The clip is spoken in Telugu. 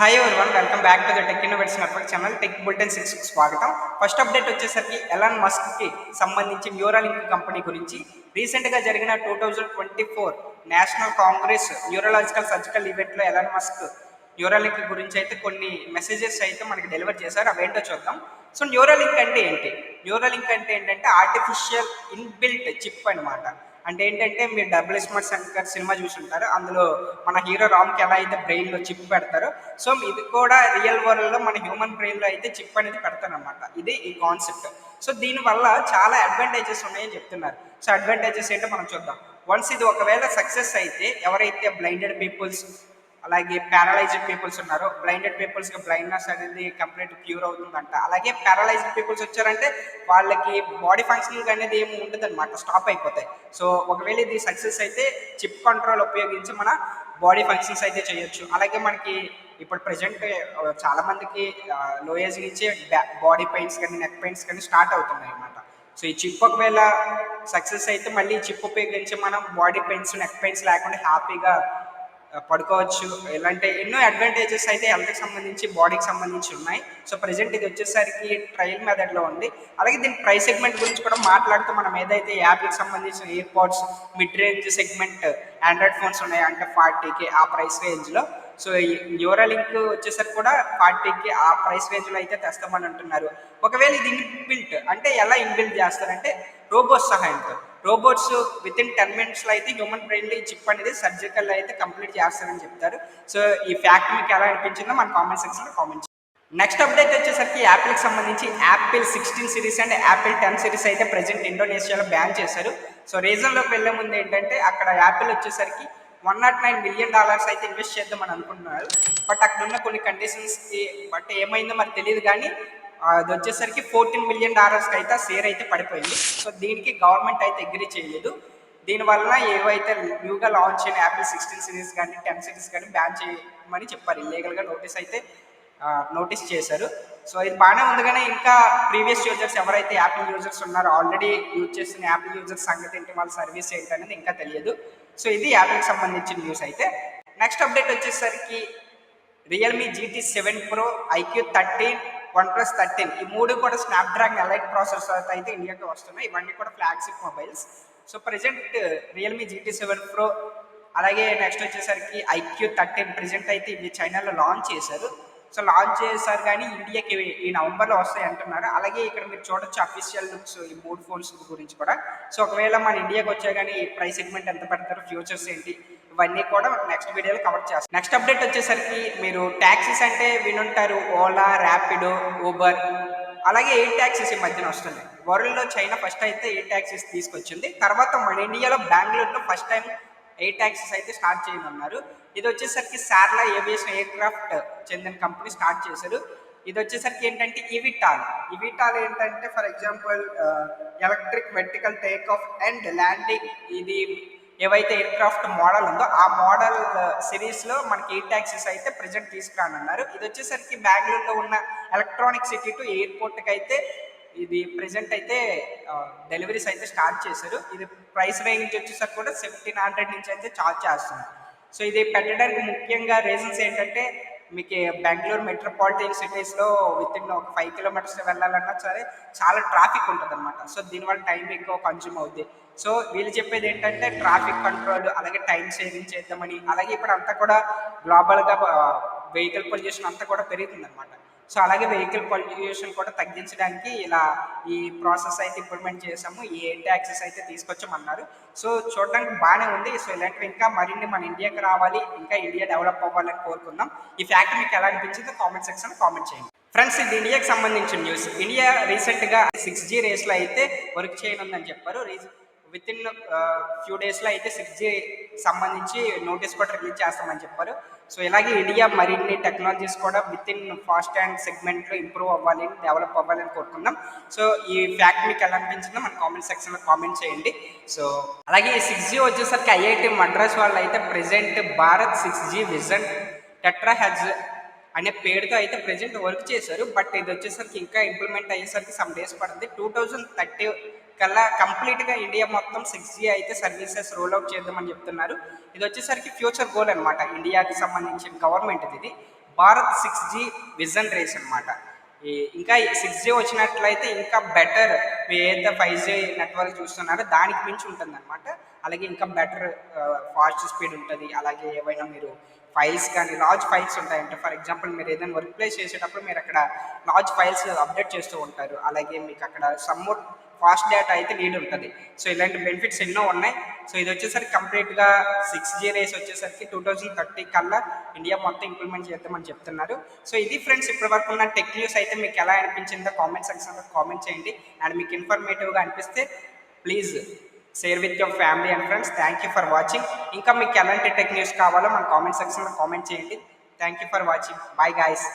Hi everyone, welcome back to the tech innovates network channel tech bulletin 6కు స్వాగతం. ఫస్ట్ అప్డేట్ వచ్చేసరికి ఎలాన్ మస్క్కి సంబంధించి న్యూరాలింక్ కంపెనీ గురించి రీసెంట్గా జరిగిన 2024 నేషనల్ కాంగ్రెస్ న్యూరలాజికల్ సర్జికల్ ఈవెంట్లో ఎలాన్ మస్క్ న్యూరాలింక్ గురించి అయితే కొన్ని మెసేజెస్ అయితే మనకి డెలివర్ చేశారు. అవేంటో చూద్దాం. సో న్యూరాలింక్ అంటే ఏంటి? న్యూరాలింక్ అంటే ఏంటంటే ఆర్టిఫిషియల్ ఇన్బిల్ట్ చిప్ అనమాట. అంటే ఏంటంటే మీరు డబుల్ స్మార్ట్ శంకర్ సినిమా చూసుంటారు. అందులో మన హీరో రామ్కి ఎలా అయితే బ్రెయిన్లో చిప్ పెడతారో, సో ఇది కూడా రియల్ వరల్డ్లో మన హ్యూమన్ బ్రెయిన్లో అయితే చిప్ అనేది పెడతారనమాట. ఇది ఈ కాన్సెప్ట్. సో దీనివల్ల చాలా అడ్వాంటేజెస్ ఉన్నాయని చెప్తున్నారు. సో అడ్వాంటేజెస్ ఏంటో మనం చూద్దాం. వన్స్ ఇది ఒకవేళ సక్సెస్ అయితే ఎవరైతే బ్లైండెడ్ పీపుల్స్ అలాగే పారలైజ్డ్ పీపుల్స్ ఉన్నారో, బ్లైండెడ్ పీపుల్స్కి బ్లైండ్నెస్ అనేది కంప్లీట్ క్యూర్ అవుతుందంట. అలాగే పారలైజ్డ్ పీపుల్స్ వచ్చారంటే వాళ్ళకి బాడీ ఫంక్షనింగ్ అనేది ఏమి ఉండదు అనమాట, స్టాప్ అయిపోతాయి. సో ఒకవేళ ఇది సక్సెస్ అయితే చిప్ కంట్రోల్ ఉపయోగించి మన బాడీ ఫంక్షన్స్ అయితే చేయొచ్చు. అలాగే మనకి ఇప్పుడు ప్రజెంట్ చాలా మందికి లో ఏజ్ నుంచి బాడీ పెయిన్స్ కానీ నెక్ పెయిన్స్ కానీ స్టార్ట్ అవుతున్నాయి అన్నమాట. సో ఈ చిప్ ఒకవేళ సక్సెస్ అయితే మళ్ళీ ఈ చిప్ ఉపయోగించి మనం బాడీ పెయిన్స్ నెక్ పెయిన్స్ లేకుండా హ్యాపీగా పడుకోవచ్చు. ఇలాంటి ఎన్నో అడ్వాంటేజెస్ అయితే హెల్త్కి సంబంధించి బాడీకి సంబంధించి ఉన్నాయి. సో ప్రజెంట్ ఇది వచ్చేసరికి ట్రయల్ మెథడ్లో ఉంది. అలాగే దీని ప్రైస్ సెగ్మెంట్ గురించి కూడా మాట్లాడుతూ మనం ఏదైతే యాపిల్కి సంబంధించిన year pads mid range segment Android phones ఉన్నాయి అంటే 40కి ఆ ప్రైస్ రేంజ్లో, సో ఈ న్యూరాలింక్ వచ్చేసరికి కూడా 40కి ఆ ప్రైస్ రేంజ్లో అయితే తెస్తామని అంటున్నారు. ఒకవేళ ఇది ఇన్బిల్ట్ అంటే ఎలా ఇన్బిల్ట్ చేస్తారంటే రోబోట్స్ సహాయంతో, రోబోట్స్ విత్ ఇన్ 10 minutesలో అయితే హ్యూమన్ బ్రెయిన్లో ఈ చిప్ అనేది సర్జికల్ అయితే కంప్లీట్ చేస్తారని చెప్తారు. సో ఈ ఫ్యాక్ట్ మీకు ఎలా అనిపించిందో మన కామెంట్ సెక్షన్లో కామెంట్ చేయండి. నెక్స్ట్ అప్డేట్ వచ్చేసరికి యాపిల్కి సంబంధించి Apple 16 series and Apple 10 series అయితే ప్రజెంట్ ఇండోనేషియాలో బ్యాన్ చేశారు. సో రీజన్లోకి వెళ్ళే ముందు ఏంటంటే అక్కడ యాపిల్ వచ్చేసరికి $109 million అయితే ఇన్వెస్ట్ చేద్దామని అనుకుంటున్నారు. బట్ అక్కడ ఉన్న కొన్ని కండిషన్స్కి బట్ ఏమైందో మరి తెలియదు, కానీ అది వచ్చేసరికి $14 million అయితే ఆ షేర్ అయితే పడిపోయింది. సో దీనికి గవర్నమెంట్ అయితే అగ్రీ చేయలేదు. దీనివల్ల ఏవైతే న్యూగా లాంచ్ అయిన యాపిల్ 16 సిరీస్ కానీ 10 సిరీస్ కానీ బ్యాన్ చేయమని చెప్పారు. ఇల్లీగల్గా నోటీస్ చేశారు. సో ఇది బాగానే ఉంది, కానీ ఇంకా ప్రీవియస్ యూజర్స్ ఎవరైతే యాపిల్ యూజర్స్ ఉన్నారో ఆల్రెడీ యూజ్ చేస్తున్న యాపిల్ యూజర్స్ సంగతి ఏంటి, వాళ్ళ సర్వీస్ ఏంటి అనేది ఇంకా తెలియదు. సో ఇది యాపిల్కి సంబంధించిన న్యూస్ అయితే. నెక్స్ట్ అప్డేట్ వచ్చేసరికి Realme GT7 Pro, IQ13, OnePlus 13 ఈ మూడు కూడా స్నాప్డ్రాగన్ ఎలైట్ ప్రాసెసర్ అయితే ఇండియాకి వస్తున్నాయి. ఇవన్నీ కూడా flagship mobiles. So present Realme GT7 Pro అలాగే నెక్స్ట్ వచ్చేసరికి IQ13 ప్రజెంట్ అయితే ఇవి చైనాలో లాంచ్ చేశారు. సో లాంచ్ చేశారు కానీ ఇండియాకి ఈ నవంబర్లో వస్తాయి అంటున్నారు. అలాగే ఇక్కడ మీరు చూడొచ్చు అఫీషియల్ లుక్స్ ఈ మూడు ఫోన్స్ గురించి కూడా. సో ఒకవేళ మన ఇండియాకి వచ్చా కానీ ప్రైస్ సెగ్మెంట్ ఎంత పెడతారు, ఫ్యూచర్స్ ఏంటి, ఇవన్నీ కూడా నెక్స్ట్ వీడియోలో కవర్ చేస్తాం. నెక్స్ట్ అప్డేట్ వచ్చేసరికి మీరు ట్యాక్సీస్ అంటే వినుంటారు, ఓలా, ర్యాపిడో, ఊబర్, అలాగే ఎయిర్ ట్యాక్సీస్ ఈ మధ్యన వస్తున్నాయి. వరల్డ్లో చైనా ఫస్ట్ అయితే ఎయిర్ ట్యాక్సీస్ తీసుకొచ్చింది. తర్వాత మన ఇండియాలో బెంగళూరులో ఫస్ట్ టైం ఎయిర్ ట్యాక్సీస్ అయితే స్టార్ట్ చేయనున్నారు. ఇది వచ్చేసరికి సార్లా ఏవియేషన్ ఎయిర్ క్రాఫ్ట్ చెందిన కంపెనీ స్టార్ట్ చేశారు. ఇది వచ్చేసరికి ఏంటంటే ఇవిటాల్ ఏంటంటే for example electric vertical take off and landing, ఇది ఏవైతే ఎయిర్ క్రాఫ్ట్ మోడల్ ఉందో ఆ మోడల్ సిరీస్లో మనకి ఎయిర్ ట్యాక్సీస్ అయితే ప్రజెంట్ తీసుకురానున్నారు. ఇది వచ్చేసరికి బెంగళూరులో ఉన్న ఎలక్ట్రానిక్ సిటీ టు ఎయిర్పోర్ట్కి అయితే ఇది ప్రజెంట్ అయితే డెలివరీస్ అయితే స్టార్ట్ చేశారు. ఇది ప్రైస్ రేంజ్ వచ్చేసరికి కూడా 1700 నుంచి అయితే చార్జ్ చేస్తున్నారు. సో ఇది పెట్టడానికి ముఖ్యంగా రీజన్స్ ఏంటంటే మీకు బెంగళూరు మెట్రోపాలిటన్ సిటీస్లో విత్ ఇన్ ఒక 5 kilometers వెళ్ళాలన్నా సరే చాలా ట్రాఫిక్ ఉంటుంది అనమాట. సో దీనివల్ల టైం ఎక్కువ కన్జ్యూమ్ అవుద్ది. సో వీళ్ళు చెప్పేది ఏంటంటే ట్రాఫిక్ కంట్రోల్ అలాగే టైం సేవింగ్ చేద్దామని, అలాగే ఇప్పుడు అంతా కూడా గ్లోబల్గా వెహికల్ పొల్యూషన్ అంతా కూడా పెరుగుతుంది అనమాట. సో అలాగే వెహికల్ పొల్యూషన్ కూడా తగ్గించడానికి ఇలా ఈ ప్రాసెస్ అయితే ఇంప్లిమెంట్ చేసాము, ఈ ఎయిర్ ట్యాక్సీస్ అయితే తీసుకొచ్చామన్నారు. సో చూడడానికి బాగానే ఉంది. సో ఇలాంటివి ఇంకా మరిన్ని మన ఇండియాకి రావాలి, ఇంకా ఇండియా డెవలప్ అవ్వాలని కోరుకుందాం. ఈ ఫ్యాక్ట్ మీకు ఎలా అనిపించిందో కామెంట్ సెక్షన్ కామెంట్ చేయండి. ఫ్రెండ్స్, ఇది ఇండియాకి సంబంధించిన న్యూస్. ఇండియా రీసెంట్గా 6G రేస్లో అయితే వర్క్ చేయనుందని చెప్పారు. విత్ ఇన్ ఫ్యూ డేస్లో అయితే 6G సంబంధించి నోటీస్ కూడా రిలీజ్ చేస్తామని చెప్పారు. సో ఇలాగే ఇండియా మరిన్ని టెక్నాలజీస్ కూడా విత్ ఇన్ ఫాస్ట్ అండ్ సెగ్మెంట్లో ఇంప్రూవ్ అవ్వాలి, డెవలప్ అవ్వాలని కోరుకుందాం. సో ఈ ఫ్యాక్ట్ మీకు ఎలా అనిపించిందో మన కామెంట్ సెక్షన్లో కామెంట్ చేయండి. సో అలాగే ఈ 6G వచ్చేసరికి IIT మద్రాస్ వాళ్ళు అయితే ప్రజెంట్ భారత్ 6G విజన్ టెట్రాహెడ్జ్ అనే పేరుతో అయితే ప్రజెంట్ వర్క్ చేశారు. బట్ ఇది వచ్చేసరికి ఇంకా ఇంప్లిమెంట్ అయ్యేసరికి సమ్ డేస్ పడుతుంది. 2030 కల్లా కంప్లీట్గా ఇండియా మొత్తం 6G అయితే సర్వీసెస్ రోల్ అవుట్ చేద్దామని చెప్తున్నారు. ఇది వచ్చేసరికి ఫ్యూచర్ గోల్ అనమాట ఇండియాకి సంబంధించిన గవర్నమెంట్ ఇది. భారత్ 6G విజన్ రేస్ అనమాట. ఇంకా 6G వచ్చినట్లయితే ఇంకా బెటర్, మీరు ఏదైతే 5G నెట్వర్క్ చూస్తున్నారో దానికి మించి ఉంటుందన్నమాట. అలాగే ఇంకా బెటర్ ఫాస్ట్ స్పీడ్ ఉంటుంది. అలాగే ఏవైనా మీరు ఫైల్స్ కానీ లార్జ్ ఫైల్స్ ఉంటాయంటే, ఫర్ ఎగ్జాంపుల్ మీరు ఏదైనా వర్క్ ప్లేస్ చేసేటప్పుడు మీరు అక్కడ లార్జ్ ఫైల్స్ అప్డేట్ చేస్తూ ఉంటారు. అలాగే మీకు అక్కడ సమ్మోర్ ఫాస్ట్ డేటా అయితే నీడ్ ఉంటుంది. సో ఇలాంటి బెనిఫిట్స్ ఎన్నో ఉన్నాయి. సో ఇది వచ్చేసరికి కంప్లీట్గా 6G రేస్ వచ్చేసరికి 2030 కల్లా ఇండియా మొత్తం ఇంప్లిమెంట్ చేద్దామని చెప్తున్నారు. సో ఇది ఫ్రెండ్స్ ఇప్పటి వరకు ఉన్న టెక్ న్యూస్. అయితే మీకు ఎలా అనిపించిందో కామెంట్ సెక్షన్లో కామెంట్ చేయండి. అండ్ మీకు ఇన్ఫర్మేటివ్గా అనిపిస్తే please share with your family and friends. Thank you for watching. ఇంకా మీకు ఎలాంటి టెక్ న్యూస్ కావాలో మన కామెంట్ సెక్షన్లో కామెంట్ చేయండి. Thank you for watching. Bye guys.